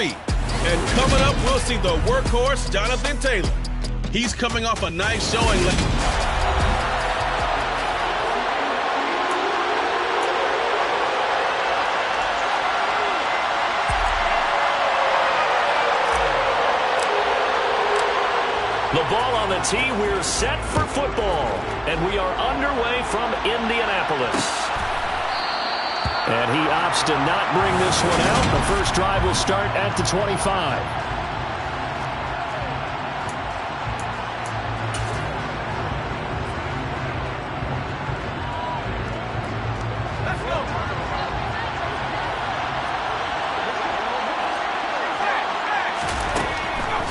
3. And coming up, we'll see the workhorse, Jonathan Taylor. He's coming off a nice showing. The ball on the tee. We're set for football. And we are underway from Indianapolis. And he opts to not bring this one out. The first drive will start at the 25.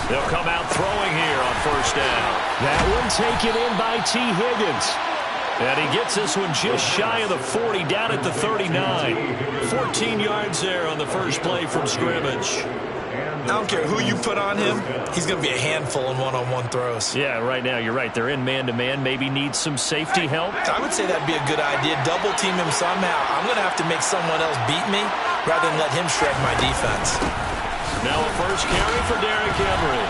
They'll come out throwing here on first down. That one taken in by T. Higgins. And he gets this one just shy of the 40, down at the 39. 14 yards there on the first play from scrimmage. I don't care who you put on him, he's going to be a handful in one-on-one throws. Yeah, right now you're right. They're in man-to-man. Maybe need some safety help. I would say that'd be a good idea. Double team him somehow. I'm going to have to make someone else beat me rather than let him shred my defense. Now a first carry for Derrick Henry.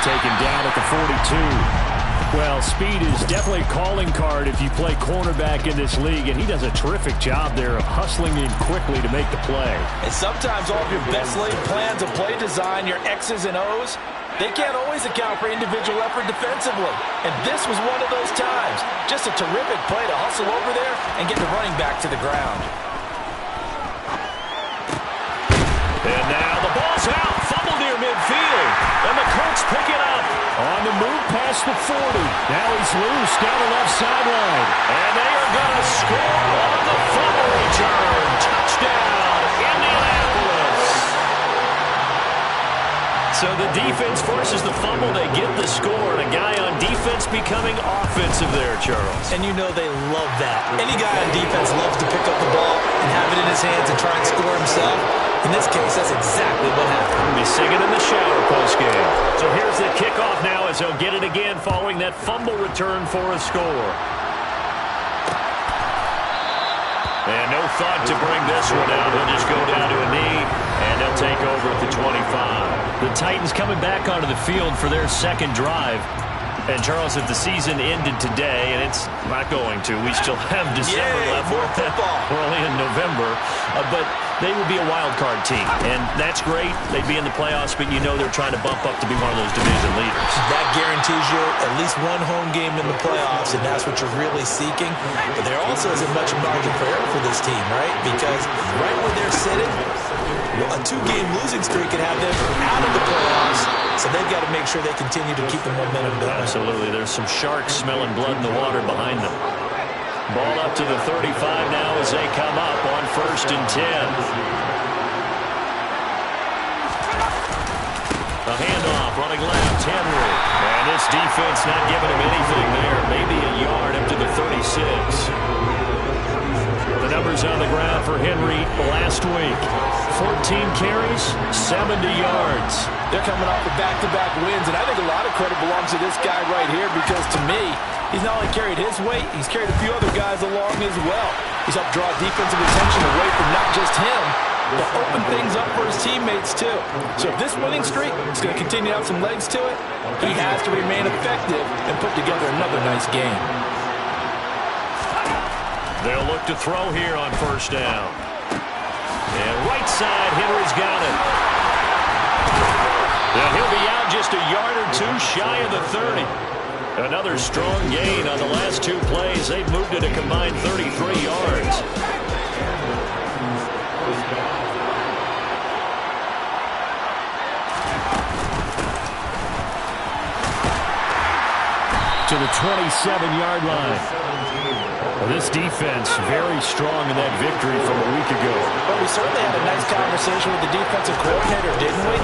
Taken down at the 42. Well, speed is definitely a calling card if you play cornerback in this league, and he does a terrific job there of hustling in quickly to make the play. And sometimes all of your best laid plans of play design, your X's and O's, they can't always account for individual effort defensively. And this was one of those times. Just a terrific play to hustle over there and get the running back to the ground. And now the ball's out, fumbled near midfield, and the Colts pick it up. On the move past the 40. Now he's loose down the left sideline. And they are going to score on the fumble return. Touchdown, Indianapolis. So the defense forces the fumble. They get the score. And a guy on defense becoming offensive there, Charles. And you know they love that. Any guy on defense loves to pick up the ball and have it in his hands and try and score himself. In this case, that's exactly what happened. He'll be singing in the shower postgame. So here's the kickoff now as they'll get it again following that fumble return for a score. And no thought to bring this one out. They'll just go down to a knee, and they'll take over at the 25. The Titans coming back onto the field for their second drive. And, Charles, if the season ended today, and it's not going to, we still have December left. More football. We're only in November. But they would be a wild card team, and that's great. They'd be in the playoffs, but you know they're trying to bump up to be one of those division leaders. That guarantees you at least one home game in the playoffs, and that's what you're really seeking. But there also isn't much margin for error for this team, right? Because right where they're sitting, a two-game losing streak could have them out of the playoffs, so they've got to make sure they continue to keep the momentum going. Absolutely. There's some sharks smelling blood in the water behind them. Ball up to the 35 now as they come up on 1st and 10. A handoff, running left, Henry. And this defense not giving him anything there. Maybe a yard up to the 36. The numbers on the ground for Henry last week. 14 carries, 70 yards. They're coming off of back-to-back wins, and I think a lot of credit belongs to this guy right here because, to me, he's not only carried his weight, he's carried a few other guys along as well. He's helped draw defensive attention away from not just him, but open things up for his teammates, too. So if this winning streak is going to continue to have some legs to it, he has to remain effective and put together another nice game. They'll look to throw here on 1st down. And right side, Henry's got it. And he'll be out just a yard or two shy of the 30. Another strong gain on the last two plays. They've moved it a combined 33 yards. To the 27-yard line. Well, this defense very strong in that victory from a week ago. But we certainly had a nice conversation with the defensive coordinator, didn't we?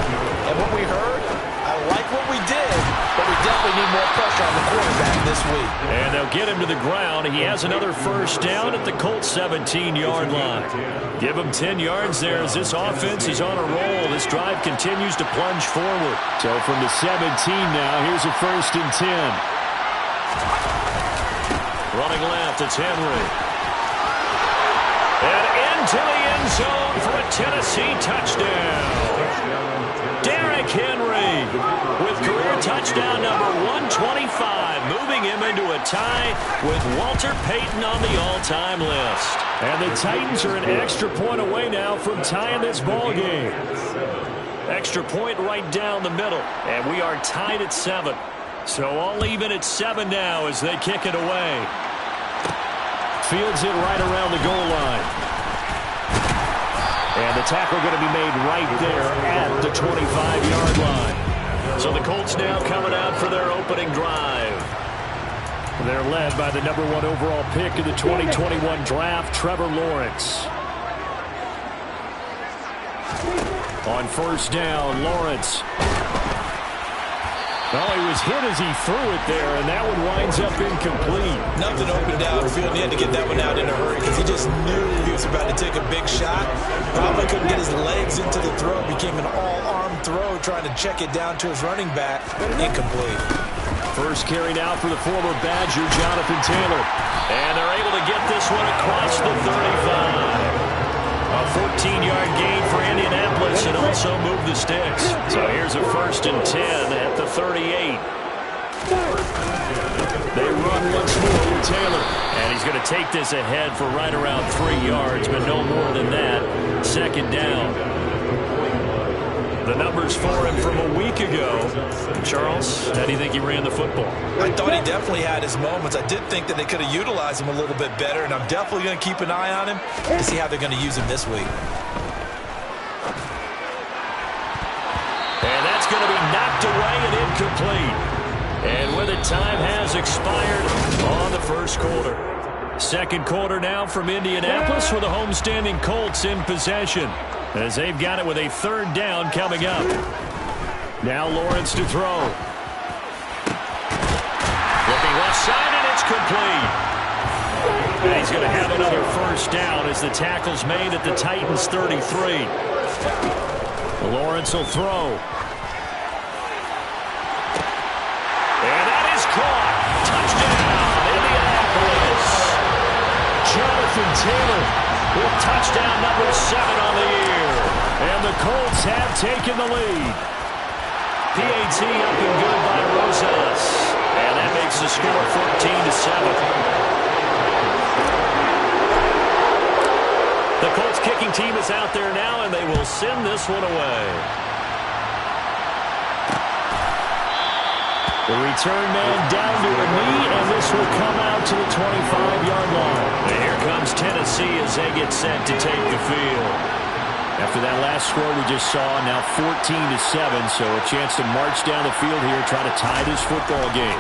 And what we heard, I like what we did, but we definitely need more pressure on the quarterback this week. And they'll get him to the ground. He has another 1st down at the Colts 17-yard line. Give him 10 yards there as this offense is on a roll. This drive continues to plunge forward. So from the 17 now, here's a 1st and 10. Running left, it's Henry. And into the end zone for a Tennessee touchdown. touchdown number 125, moving him into a tie with Walter Payton on the all-time list. And the Titans are an extra point away now from tying this ball game. Extra point right down the middle, and we are tied at 7. So all even at 7 now as they kick it away. Fields it right around the goal line. And the tackle going to be made right there at the 25-yard line. So the Colts now coming out for their opening drive. They're led by the number 1 overall pick in the 2021 draft, Trevor Lawrence. On first down, Lawrence. Oh, he was hit as he threw it there, and that one winds up incomplete. Nothing open downfield, and he had to get that one out in a hurry because he just knew he was about to take a big shot. Probably couldn't get his legs into the throw. Became an all-arm throw, trying to check it down to his running back. Incomplete. First carry now for the former Badger, Jonathan Taylor. And they're able to get this one across the 35. A 14-yard gain for Indianapolis and also move the sticks. So here's a 1st and 10 at the 38. They run once more with Taylor. And he's going to take this ahead for right around 3 yards, but no more than that. 2nd down. The numbers for him from a week ago. Charles, how do you think he ran the football? I thought he definitely had his moments. I did think that they could have utilized him a little bit better, and I'm definitely going to keep an eye on him to see how they're going to use him this week. And that's going to be knocked away and incomplete. And with it, time has expired on the first quarter. Second quarter now from Indianapolis with the homestanding Colts in possession, as they've got it with a 3rd down coming up. Now Lawrence to throw. Looking left side, and it's complete. And he's going to have another 1st down as the tackle's made at the Titans' 33. Lawrence will throw. And that is caught. Touchdown, Indianapolis. Jonathan Taylor with touchdown number 7 on the year. And the Colts have taken the lead. PAT up and good by Rosas. And that makes the score 14-7. The Colts kicking team is out there now, and they will send this one away. The return man down to a knee, and this will come out to the 25-yard line. And here comes Tennessee as they get set to take the field. After that last score we just saw, now 14-7, so a chance to march down the field here, try to tie this football game.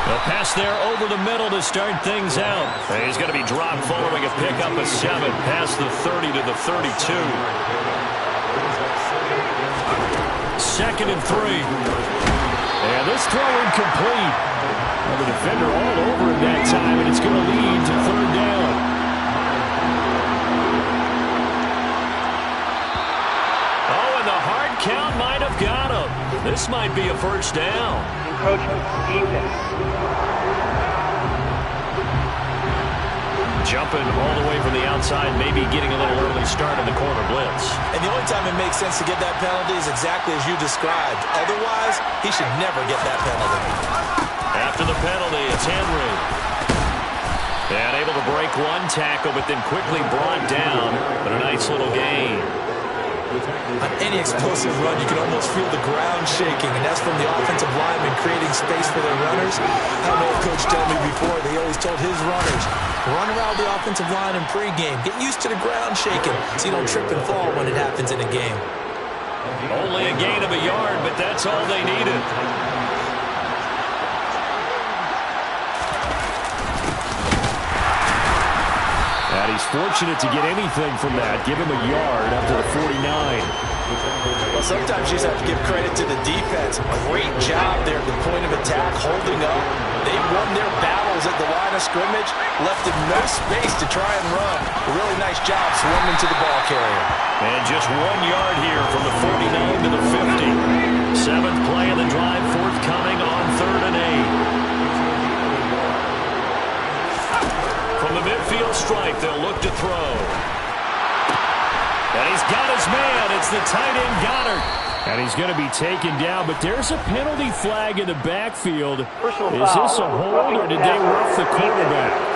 A pass there over the middle to start things out. And he's going to be dropped following a pickup of 7 past the 30 to the 32. 2nd and 3. And this throw incomplete. Well, the defender all over him that time, and it's going to lead to 3rd down. Oh, and the hard count might have got him. This might be a 1st down. Jumping all the way from the outside, maybe getting a little early start in the corner blitz. And the only time it makes sense to get that penalty is exactly as you described. Otherwise, he should never get that penalty. After the penalty, it's Henry. And able to break one tackle, but then quickly brought down. But a nice little gain. On any explosive run, you can almost feel the ground shaking, and that's from the offensive linemen creating space for their runners. I know Coach told me before, they always told his runners, run around the offensive line in pregame. Get used to the ground shaking so you don't trip and fall when it happens in a game. Only a gain of a yard, but that's all they needed. And he's fortunate to get anything from that. Give him a yard up to the 49. Well, sometimes you just have to give credit to the defense. A great job there at the point of attack, holding up. They won their battles at the line of scrimmage, left them no space to try and run. A really nice job swarming to the ball carrier. And just 1 yard here from the 49 to the 50. 7th play of the drive forthcoming on 3rd and 8. From the midfield stripe, they'll look to throw. And he's got his man. It's the tight end Goddard. And he's going to be taken down, but there's a penalty flag in the backfield. Is this a hold, or did they rough the quarterback?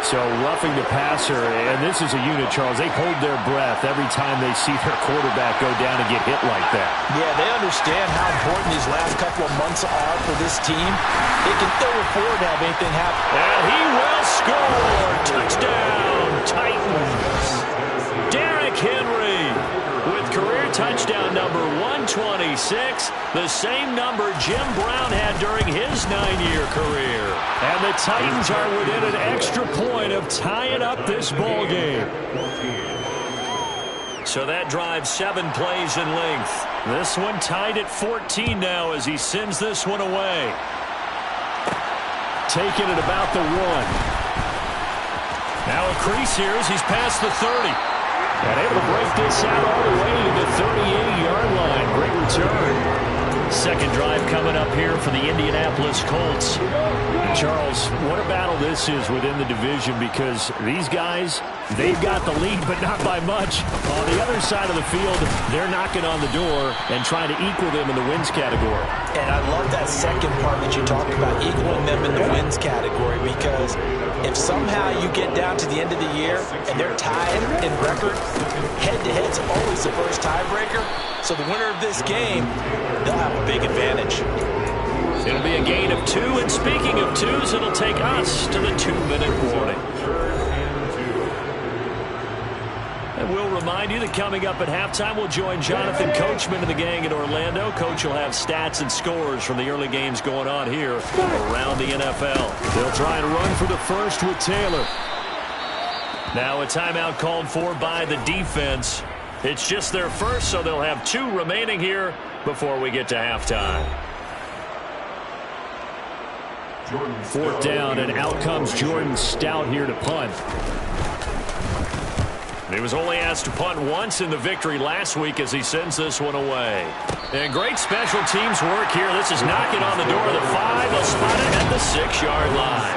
So roughing the passer, and this is a unit, Charles. They hold their breath every time they see their quarterback go down and get hit like that. Yeah, they understand how important these last couple of months are for this team. They can still afford to have anything happen. And he will score. Touchdown, Titans. Derrick Henry with career touchdown number 126, the same number Jim Brown had during his 9-year career. And the Titans are within an extra point of tying up this ball game. So that drives 7 plays in length. This one tied at 14 now as he sends this one away. Taking it about the 1. Now a crease here as he's past the 30. And able to break this out all the way to the 38-yard line. Great return. Second drive coming up here for the Indianapolis Colts. And Charles, what a battle this is within the division, because these guys, they've got the lead, but not by much. On the other side of the field, they're knocking on the door and trying to equal them in the wins category. And I love that second part that you talked about, equaling them in the wins category, because if somehow you get down to the end of the year and they're tied in record, head-to-head's always the first tiebreaker. So the winner of this game, they'll have a big advantage. It'll be a gain of 2, and speaking of 2s, it'll take us to the 2-minute warning. And we'll remind you that coming up at halftime, we'll join Jonathan Coachman and the gang in Orlando. Coach will have stats and scores from the early games going on here around the NFL. They'll try and run for the first with Taylor. Now a timeout called for by the defense. It's just their first, so they'll have 2 remaining here before we get to halftime. 4th down, and out comes Jordan Stout here to punt. He was only asked to punt once in the victory last week as he sends this one away. And great special teams work here. This is knocking on the door of the 5. They'll spot it at the 6-yard line.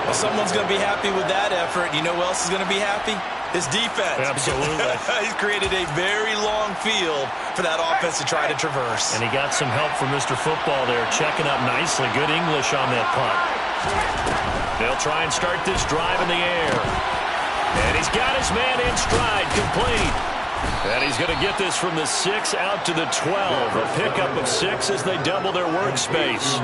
Well, someone's going to be happy with that effort. You know who else is going to be happy? His defense. Absolutely. He's created a very long field for that offense to try to traverse. And he got some help from Mr. Football there, checking up nicely. Good English on that punt. They'll try and start this drive in the air. And he's got his man in stride, complete. And he's going to get this from the 6 out to the 12. A pickup of 6 as they double their workspace.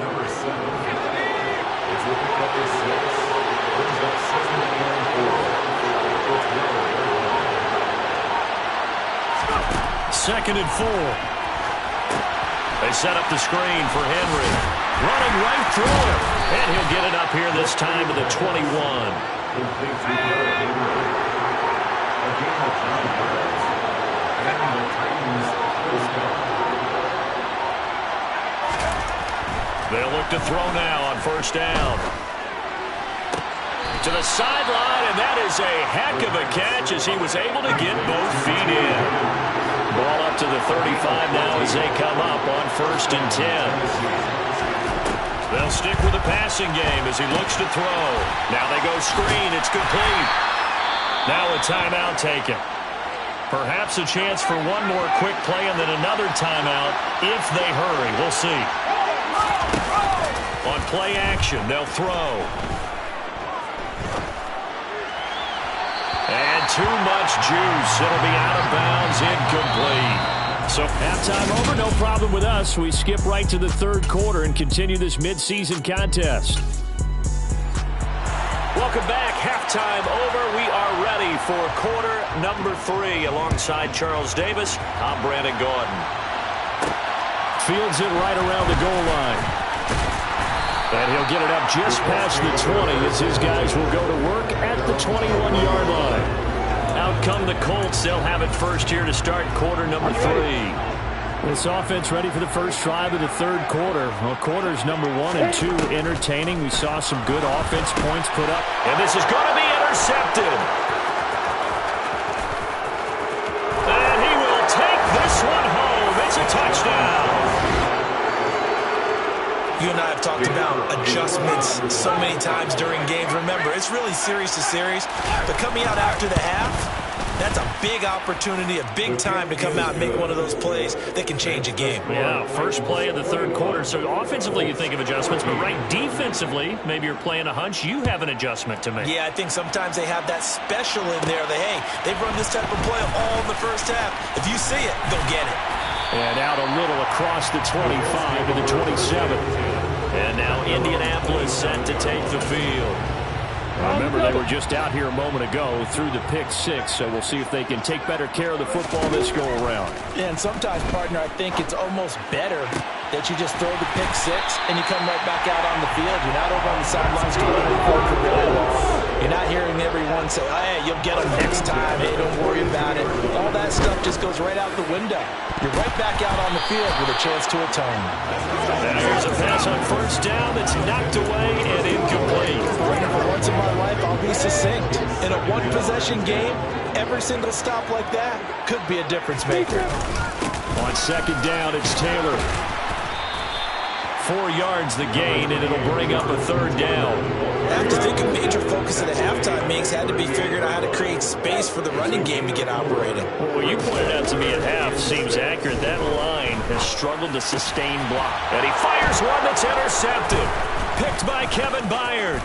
Second and 4. They set up the screen for Henry. Running right through him. And he'll get it up here this time to the 21. They'll look to throw now on first down. To the sideline, and that is a heck of a catch as he was able to get both feet in. Ball up to the 35 now as they come up on 1st and 10. They'll stick with the passing game as he looks to throw. Now they go screen. It's complete. Now a timeout taken. Perhaps a chance for one more quick play and then another timeout if they hurry. We'll see. On play action, they'll throw. And too much juice. It'll be out of bounds, incomplete. So halftime over, no problem with us. We skip right to the 3rd quarter and continue this midseason contest. Welcome back. Halftime over. We are ready for quarter number 3. Alongside Charles Davis, I'm Brandon Gaudin. Fields it right around the goal line. And he'll get it up just past the 20 as his guys will go to work at the 21-yard line. Out come the Colts. They'll have it first here to start quarter number 3. This offense ready for the first drive of the 3rd quarter. Well, quarters number 1 and 2 entertaining. We saw some good offense points put up. And this is going to be intercepted. And he will take this one home. It's a touchdown. You and I have talked about adjustments so many times during games. Remember, it's really series to series. But coming out after the half, That's a big opportunity, a big time to come out and make one of those plays that can change a game. Yeah, first play of the third quarter. So offensively you think of adjustments, but right defensively, maybe you're playing a hunch. You have an adjustment to make. Yeah, I think sometimes they have that special in there that, hey, they've run this type of play all in the first half. If you see it, go get it. And out a little across the 25 to the 27. And now Indianapolis set to take the field. Remember, they were just out here a moment ago through the pick six, so we'll see if they can take better care of the football this go-around. Yeah, and sometimes, partner, I think it's almost better that you just throw the pick six and you come right back out on the field. You're not over on the sidelines calling for football. You're not hearing everyone say, hey, you'll get them next time. Hey, don't worry about it. All that stuff just goes right out the window. You're right back out on the field with a chance to atone. And here's a pass on first down that's knocked away and incomplete. For once in my life, I'll be succinct. In a one-possession game, every single stop like that could be a difference maker. On second down, it's Taylor. 4 yards the gain, and it'll bring up a third down. I have to think a major focus of the halftime meetings had to be figuring out how to create space for the running game to get operating. Well, you pointed out to me at half seems accurate. That line has struggled to sustain block. And he fires one that's intercepted. Picked by Kevin Byard.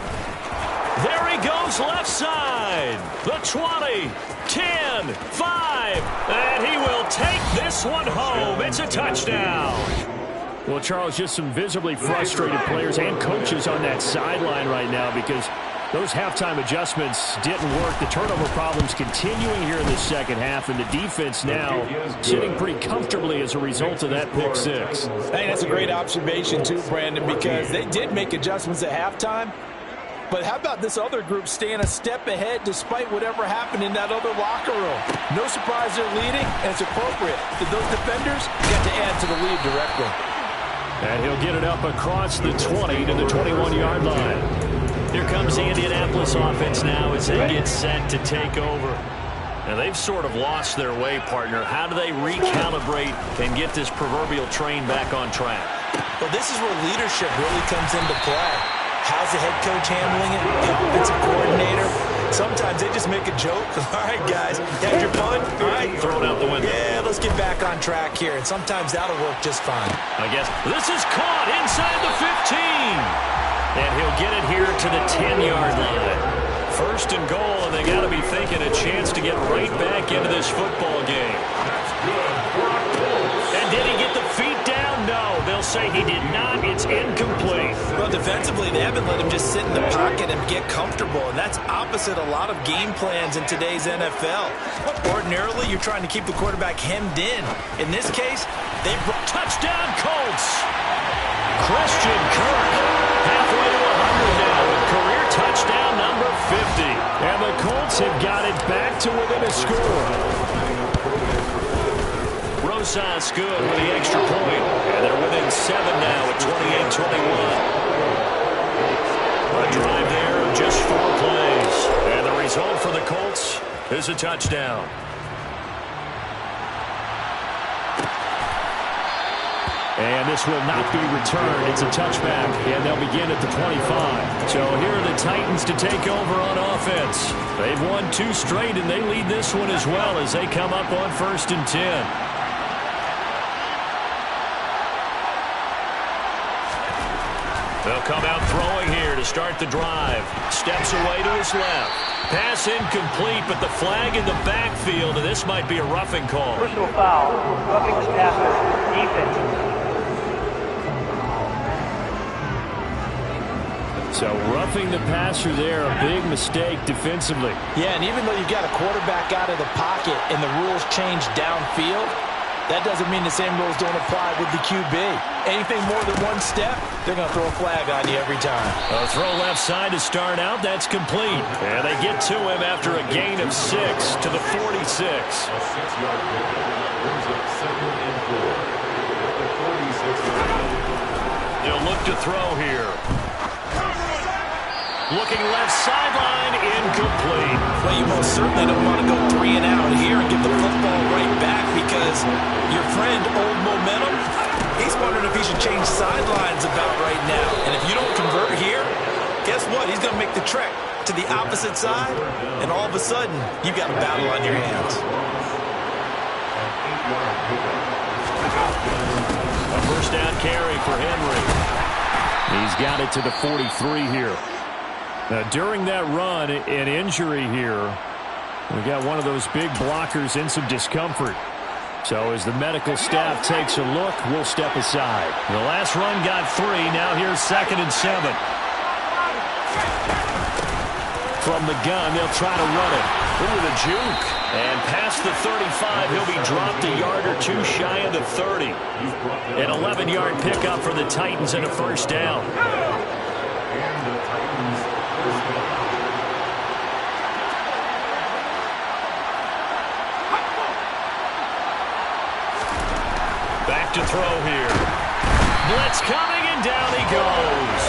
There he goes left side. The 20, 10, 5. And he will take this one home. It's a touchdown. Well, Charles, just some visibly frustrated players and coaches on that sideline right now because those halftime adjustments didn't work. The turnover problems continuing here in the second half, and the defense now sitting pretty comfortably as a result of that pick six. Hey, that's a great observation too, Brandon, because they did make adjustments at halftime. But how about this other group staying a step ahead despite whatever happened in that other locker room? No surprise they're leading, and it's appropriate that those defenders get to add to the lead directly. And he'll get it up across the 20 to the 21-yard line. Here comes the Indianapolis offense now as they get set to take over. Now, they've sort of lost their way, partner. How do they recalibrate and get this proverbial train back on track? Well, this is where leadership really comes into play. How's the head coach handling it? The offensive coordinator? Sometimes they just make a joke. All right, guys, had your fun? All right, throw it out the window. Yeah, let's get back on track here. And sometimes that'll work just fine. I guess this is caught inside the 15. And he'll get it here to the 10-yard line. First and goal, and they got to be thinking a chance to get right back into this football game. And did he get the feet down? No, they'll say he did not. It's incomplete. Well, defensively, they haven't let him just sit in the pocket and get comfortable, and that's opposite a lot of game plans in today's NFL. Ordinarily, you're trying to keep the quarterback hemmed in. In this case, they touchdown Colts. Christian Kirk halfway to 100 now with career touchdown number 50. And the Colts have got it back to within a score. Rosas good with the extra point. And they're within 7 now at 28-21. A drive there of just 4 plays. And the result for the Colts is a touchdown. And this will not be returned. It's a touchback, and they'll begin at the 25. So here are the Titans to take over on offense. They've won 2 straight, and they lead this one as well as they come up on 1st and 10. They'll come out throwing here to start the drive. Steps away to his left. Pass incomplete, but the flag in the backfield, and this might be a roughing call. Personal foul, roughing the passer, defense. So roughing the passer there, a big mistake defensively. Yeah, and even though you've got a quarterback out of the pocket and the rules change downfield, that doesn't mean the same rules don't apply with the QB. Anything more than one step, they're going to throw a flag on you every time. A throw left side to start out. That's complete. And they get to him after a gain of 6 to the 46. They'll look to throw here. Looking left sideline, incomplete. Well, you most certainly don't want to go 3 and out here and give the football right back because your friend, Old Momentum, he's wondering if he should change sidelines about right now. And if you don't convert here, guess what? He's going to make the trek to the opposite side, and all of a sudden, you've got a battle on your hands. A first down carry for Henry. He's got it to the 43 here. Now, during that run, an injury here. We got one of those big blockers in some discomfort. So as the medical staff takes a look, we'll step aside. The last run got 3. Now here's 2nd and 7. From the gun, they'll try to run it. Ooh, the juke. And past the 35, he'll be dropped a yard or 2 shy of the 30. An 11-yard pickup for the Titans and a first down. Back to throw here. Blitz coming, and down he goes.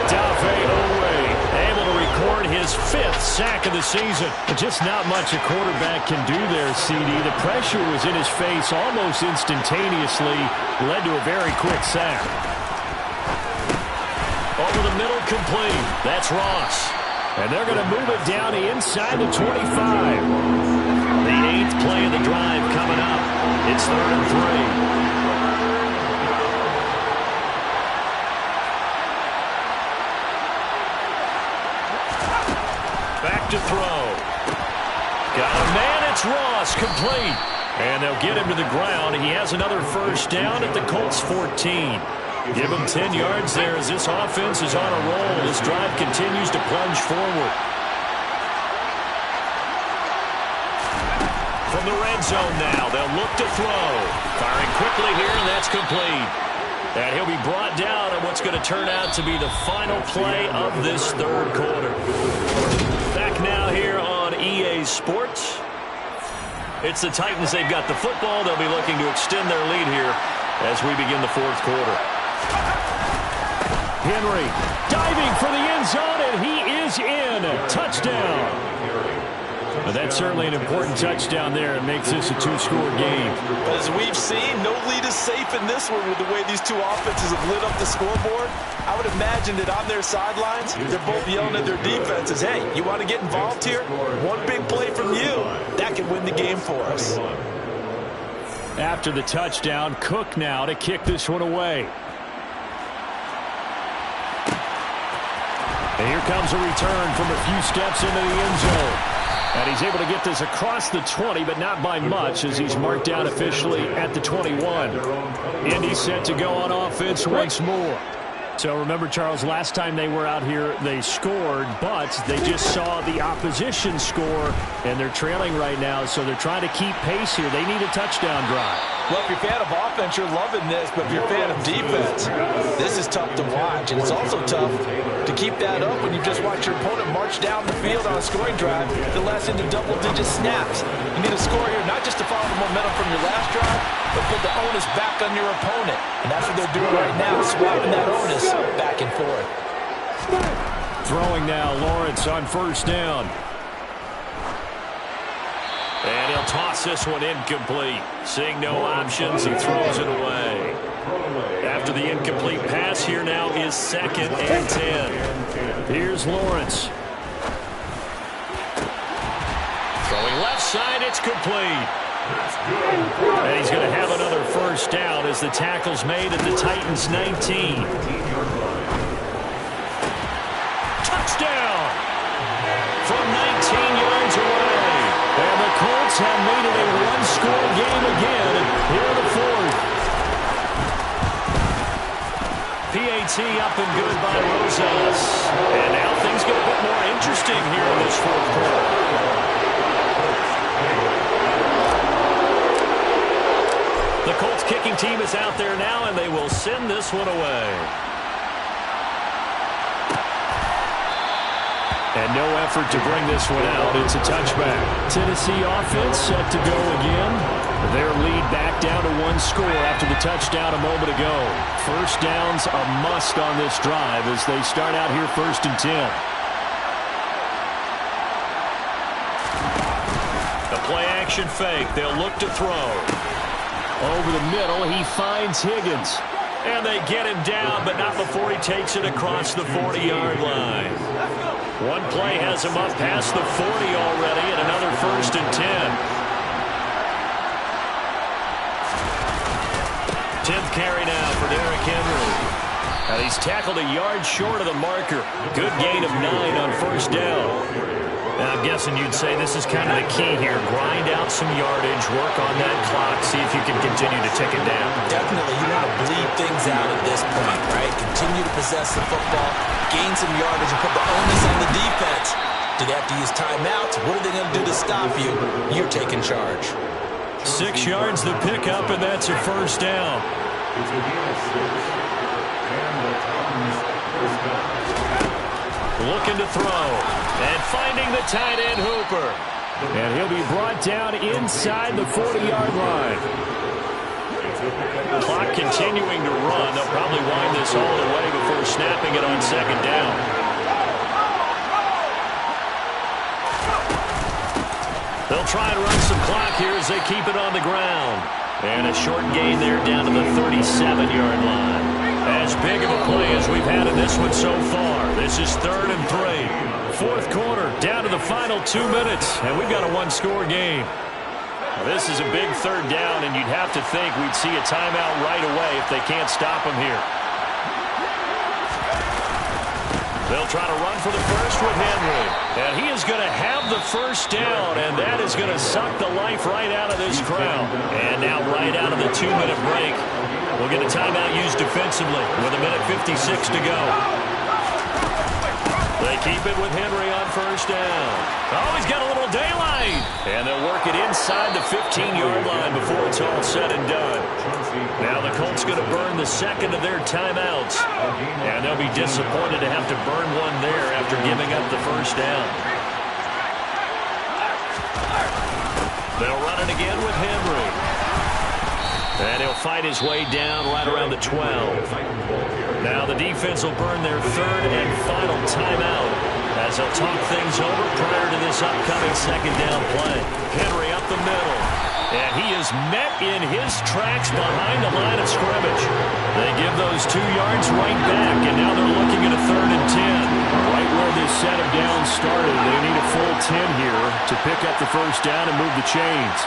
Odafe Oweh able to record his 5th sack of the season. Just not much a quarterback can do there, CD. The pressure was in his face almost instantaneously. Led to a very quick sack. Over the middle, complete. That's Ross. And they're going to move it down inside the 25. The 8th play of the drive coming up. It's 3rd and 3. Back to throw. Got a man, it's Ross, complete. And they'll get him to the ground. He has another first down at the Colts 14. Give him 10 yards there as this offense is on a roll. This drive continues to plunge forward. From the red zone now, they'll look to throw. Firing quickly here, and that's complete. And he'll be brought down at what's going to turn out to be the final play of this 3rd quarter. Back now here on EA Sports. It's the Titans. They've got the football. They'll be looking to extend their lead here as we begin the 4th quarter. Henry diving for the end zone, and he is in. Touchdown. But that's certainly an important touchdown there. It makes this a 2-score game. As we've seen, no lead is safe in this one with the way these two offenses have lit up the scoreboard. I would imagine that on their sidelines, they're both yelling at their defenses, hey, you want to get involved here? One big play from you, that can win the game for us. After the touchdown, Cook now to kick this one away. And here comes a return from a few steps into the end zone. And he's able to get this across the 20, but not by much as he's marked down officially at the 21. Indy set to go on offense once more. So remember, Charles, last time they were out here, they scored, but they just saw the opposition score, and they're trailing right now, so they're trying to keep pace here. They need a touchdown drive. Well, if you're a fan of offense, you're loving this, but if you're a fan of defense, this is tough to watch, and it's also tough to keep that up when you just watch your opponent march down the field on a scoring drive that lasts into double-digit snaps. You need a score here, not just to follow the momentum from your last drive, but put the onus back on your opponent. And that's what they're doing right now, swapping that onus back and forth. Throwing now, Lawrence on first down. And he'll toss this one incomplete. Seeing no options, he throws it away. After the incomplete pass, here now is 2nd and 10. Here's Lawrence. Throwing left side, it's complete. And he's going to have another first down as the tackle's made at the Titans' 19. Touchdown! From 19 yards away. And the Colts have made it a 1-score game again here in the 4th. PAT up and good by Rosas. And now things get a bit more interesting here in this 4th quarter. The Colts kicking team is out there now, and they will send this one away. And no effort to bring this one out. It's a touchback. Tennessee offense set to go again. Their lead back down to 1 score after the touchdown a moment ago. First down's a must on this drive as they start out here 1st and 10. The play action fake. They'll look to throw. Over the middle, he finds Higgins. And they get him down, but not before he takes it across the 40-yard line. One play has him up past the 40 already, and another 1st and 10. 10th carry now for Derrick Henry. And he's tackled a yard short of the marker. Good gain of 9 on 1st down. And I'm guessing you'd say this is kind of the key here. Grind out some yardage, work on that clock, see if you can continue to tick it down. Definitely, you want to bleed things out at this point, right? Continue to possess the football, gain some yardage, and put the onus on the defense. Do they have to use timeouts? What are they going to do to stop you? You're taking charge. 6 yards the pickup, and that's a 1st down. Looking to throw. And finding the tight end, Hooper. And he'll be brought down inside the 40-yard line. Clock continuing to run. They'll probably wind this all the way before snapping it on 2nd down. They'll try and run some clock here as they keep it on the ground. And a short gain there down to the 37-yard line. As big of a play as we've had in this one so far. This is 3rd and 3. 4th quarter, down to the final 2 minutes, and we've got a 1-score game. Now, this is a big 3rd down, and you'd have to think we'd see a timeout right away if they can't stop them here. They'll try to run for the first with Henry. And he is going to have the 1st down, and that is going to suck the life right out of this crowd. And now right out of the 2-minute break, we'll get a timeout used defensively with 1:56 to go. They keep it with Henry on 1st down. Oh, he's got a little daylight. And they'll work it inside the 15-yard line before it's all said and done. Now the Colts going to burn the 2nd of their timeouts. And they'll be disappointed to have to burn one there after giving up the 1st down. They'll run it again with Henry. And he'll fight his way down right around the 12. Now the defense will burn their 3rd and final timeout as they'll talk things over prior to this upcoming 2nd down play. Henry up the middle. And he is met in his tracks behind the line of scrimmage. They give those 2 yards right back, and now they're looking at a 3rd and 10. Right where this set of downs started, they need a full 10 here to pick up the 1st down and move the chains.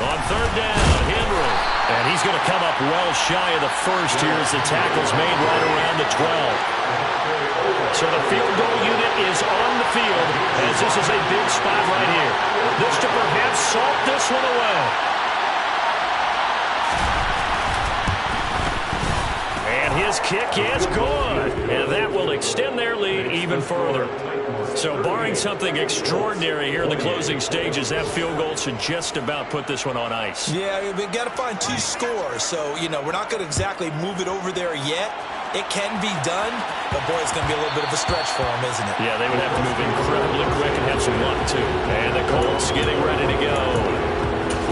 On 3rd down, Henry. And he's going to come up well shy of the 1st here as the tackle's made right around the 12. So the field goal unit is on the field as this is a big spot right here. This to perhaps salt this one away. And his kick is good. And that will extend their lead even further. So barring something extraordinary here in the closing stages, that field goal should just about put this one on ice. Yeah, we've got to find 2 scores. So, we're not going to exactly move it over there yet. It can be done, but boy, it's going to be a little bit of a stretch for them, isn't it? Yeah, they would have to move incredibly quick and have some luck, too. And the Colts getting ready to go.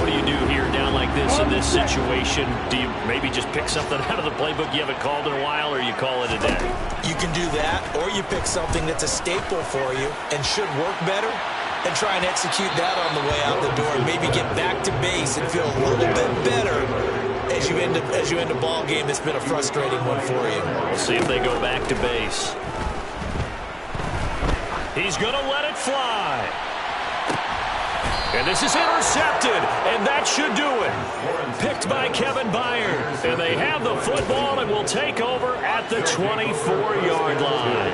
What do you do here down like this in this situation? Do you maybe just pick something out of the playbook you haven't called in a while, or you call it a day? You can do that, or you pick something that's a staple for you and should work better and try and execute that on the way out the door and maybe get back to base and feel a little bit better as you end a ball game that's been a frustrating one for you. We'll see if they go back to base. He's going to let it fly. And this is intercepted, and that should do it. Picked by Kevin Byard. And they have the football and will take over at the 24-yard line.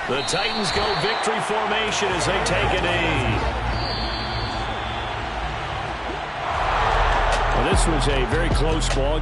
The Titans go victory formation as they take a knee. Well, this was a very close ball.